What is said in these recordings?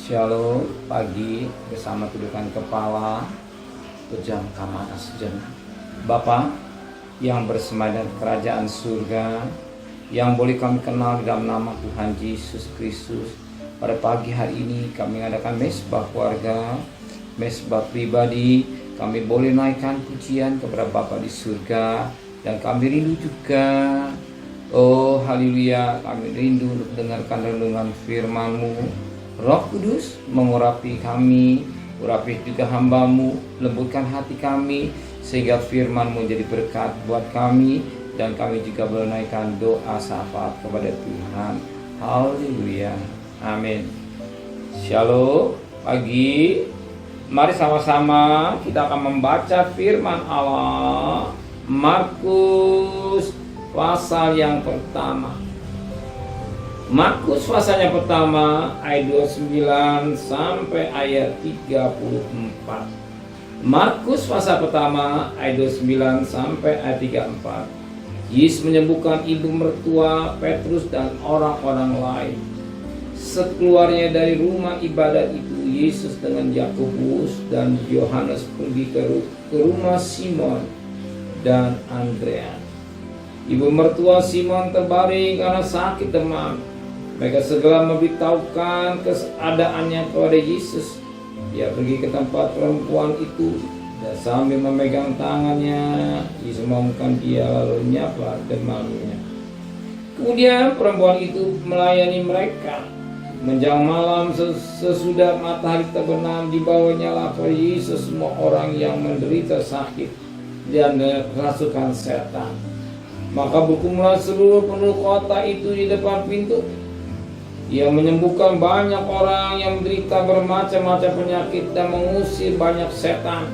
Shalom, pagi bersama tudukan kepala, pejamkan mata sejenak. Bapa yang bersemayam di kerajaan surga, yang boleh kami kenal dalam nama Tuhan Yesus Kristus. Pada pagi hari ini kami mengadakan mesbah keluarga, mesbah pribadi. Kami boleh naikkan pujian kepada Bapa di surga, dan kami rindu juga, oh haleluya, kami rindu untuk dengarkan renungan firman-Mu. Roh Kudus mengurapi kami, urapi juga hamba-Mu, lembutkan hati kami, sehingga firman-Mu jadi berkat buat kami, dan kami juga menaikkan doa syafaat kepada Tuhan. Haleluya, amin. Shalom, pagi. Mari sama-sama kita akan membaca firman Allah. Markus pasal yang pertama. Markus pasalnya pertama ayat 29 sampai ayat 34. Markus pasal pertama ayat 29 sampai ayat 34. Yesus menyembuhkan ibu mertua Petrus dan orang-orang lain. Sekeluarnya dari rumah ibadat itu, Yesus dengan Yakobus dan Yohanes pergi ke rumah Simon dan Andreas. Ibu mertua Simon terbaring karena sakit demam. Mereka segera memberitahukan keadaannya kepada Yesus. Dia pergi ke tempat perempuan itu dan sambil memegang tangannya, Yesus mengumumkan dia lalu nyapa demamnya. Kemudian perempuan itu melayani mereka. Menjelang malam sesudah matahari terbenam, dibawanya lah kepada Yesus semua orang yang menderita sakit dan kerasukan setan. Maka berkumpullah seluruh penduduk kota itu di depan pintu. Ia menyembuhkan banyak orang yang menderita bermacam-macam penyakit dan mengusir banyak setan.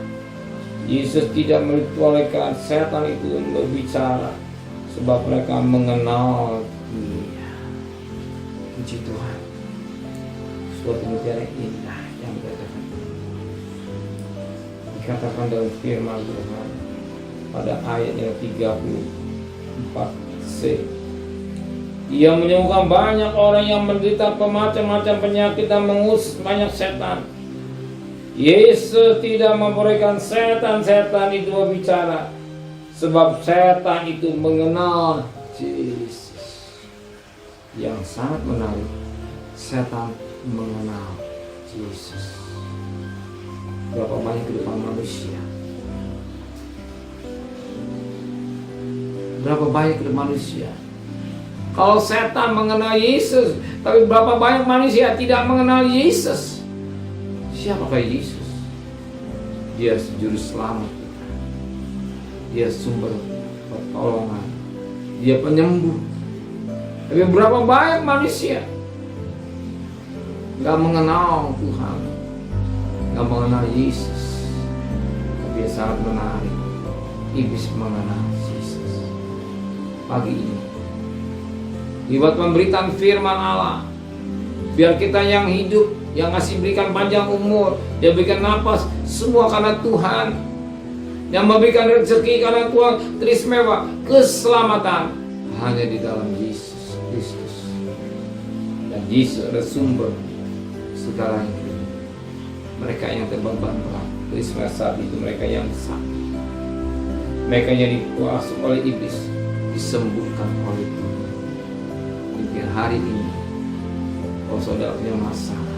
Yesus tidak memperbolehkan setan itu berbicara, sebab mereka mengenal Dia. Puji Tuhan. Suatu mutiara indah yang dikatakan dalam firman Tuhan pada ayat yang 34c. Ia menyembuhkan banyak orang yang menderita bermacam-macam penyakit dan mengusir banyak setan. Yesus tidak memberikan setan-setan itu berbicara, sebab setan itu mengenal Yesus. Yang sangat menarik, setan mengenal Yesus. Berapa banyak kehidupan manusia, berapa banyak kehidupan manusia. Kalau setan mengenal Yesus, tapi berapa banyak manusia tidak mengenal Yesus. Siapakah Yesus? Dia juru selamat kita. Dia sumber pertolongan. Dia penyembuh. Tapi berapa banyak manusia gak mengenal Tuhan, gak mengenal Yesus. Tapi sangat menarik, iblis mengenal Yesus. Pagi ini lewat pemberitaan firman Allah, biar kita yang hidup, yang ngasih berikan panjang umur, dia berikan nafas, semua karena Tuhan. Yang memberikan rezeki karena Tuhan, teristimewa, keselamatan hanya di dalam Yesus Kristus. Dan Yesus adalah sumber segalanya. Mereka yang terbeban berat, teristimewa saat itu mereka yang sakit, mereka yang dikuasai oleh iblis, disembuhkan oleh Tuhan. Mungkin hari ini, kalau saudara punya masalah,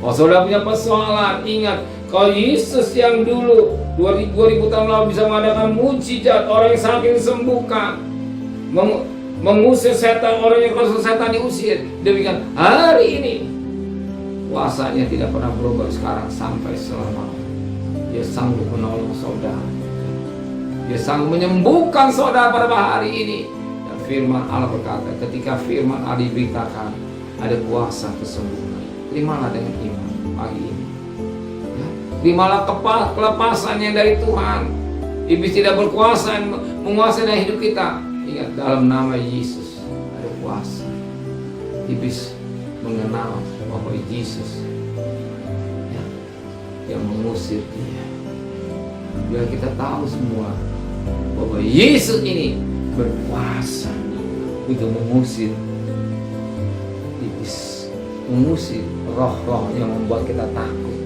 kalau saudara punya persoalan, ingat, kalau Yesus yang dulu 2000 tahun lalu bisa mengadakan mujizat, orang yang sakit disembuhkan, mengusir setan, orang yang kerasukan setan diusir, demikian hari ini kuasanya tidak pernah berubah sekarang sampai selama-lamanya. Dia sanggup menolong saudara, dia sanggup menyembuhkan saudara pada hari ini. Firman Allah berkata, ketika firman Allah diberitakan, ada kuasa kesembuhan. Terimalah dengan iman pagi ini. Ya, terimalah kelepasannya dari Tuhan. Iblis tidak berkuasa menguasai dalam hidup kita. Ingat, dalam nama Yesus ada kuasa. Iblis mengenal bahwa Yesus, ya, yang mengusir dia. Biar kita tahu semua bahwa Yesus ini berkuasa untuk mengusir iblis mengusir roh-roh yang membuat kita takut,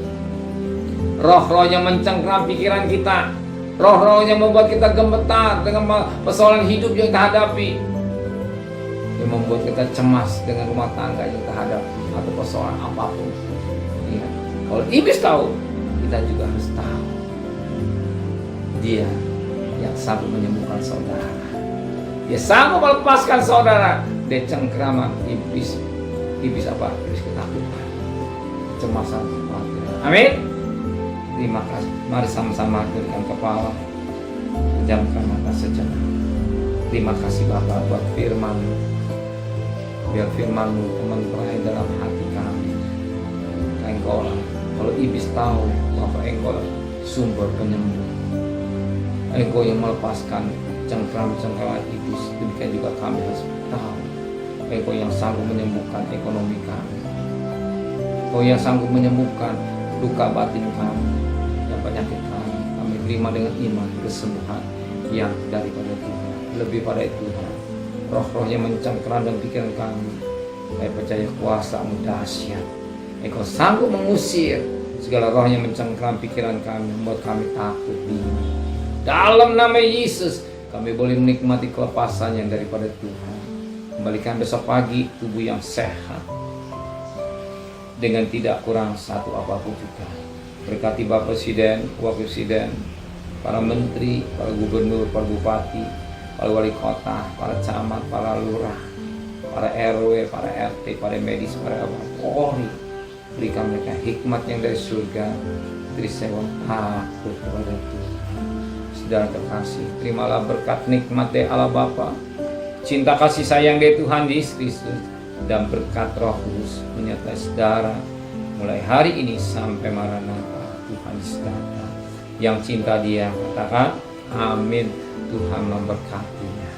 roh-roh yang mencengkram pikiran kita, roh-roh yang membuat kita gemetar dengan persoalan hidup yang kita hadapi, yang membuat kita cemas dengan rumah tangga yang kita hadapi atau persoalan apapun. Ya. Kalau iblis tahu, kita juga harus tahu. Dia yang sanggup menyembuhkan saudara. Dia sanggup melepaskan saudara dari cengkraman iblis. Iblis apa? Iblis ketakutan, kecemasan, kekhawatiran. Amin. Terima kasih. Mari sama-sama tundukkan kepala, pejamkan mata sejenak. Terima kasih Bapa buat firman. Biar firman-Mu menterai dalam hati kami. Engkau lah. Kalau iblis tahu bahwa Engkau lah sumber penyembuh, Engkau yang melepaskan cengkram-cengkraman iblis, demikian juga kami harus tahu Engkau yang sanggup menyembuhkan ekonomi kami, Engkau yang sanggup menyembuhkan luka batin kami dan penyakit kami. Kami terima dengan iman kesembuhan yang daripada Tuhan. Lebih pada itu Tuhan, roh-roh yang mencengkram dan pikiran kami, saya percaya kuasa-Mu dahsyat. Engkau sanggup mengusir segala roh yang mencengkram pikiran kami, membuat kami takut, bingung. Dalam nama Yesus, kami boleh menikmati kelepasan yang daripada Tuhan. Kembalikan besok pagi tubuh yang sehat, dengan tidak kurang satu apapun juga. Berkati Bapak Presiden, Wakil Presiden, para menteri, para gubernur, para bupati, para wali kota, para camat, para lurah, para RW, para RT, para medis, para Polri. Berikan mereka hikmat yang dari surga, Trisewon takut kepada Tuhan. Saudara terkasih, terimalah berkat nikmat dari Allah Bapa, cinta kasih sayang dari Tuhan Yesus Kristus, dan berkat Roh Kudus menyertai saudara mulai hari ini sampai Maranatha. Tuhan Yesus datang. Yang cinta Dia katakan amin. Tuhan memberkatinya.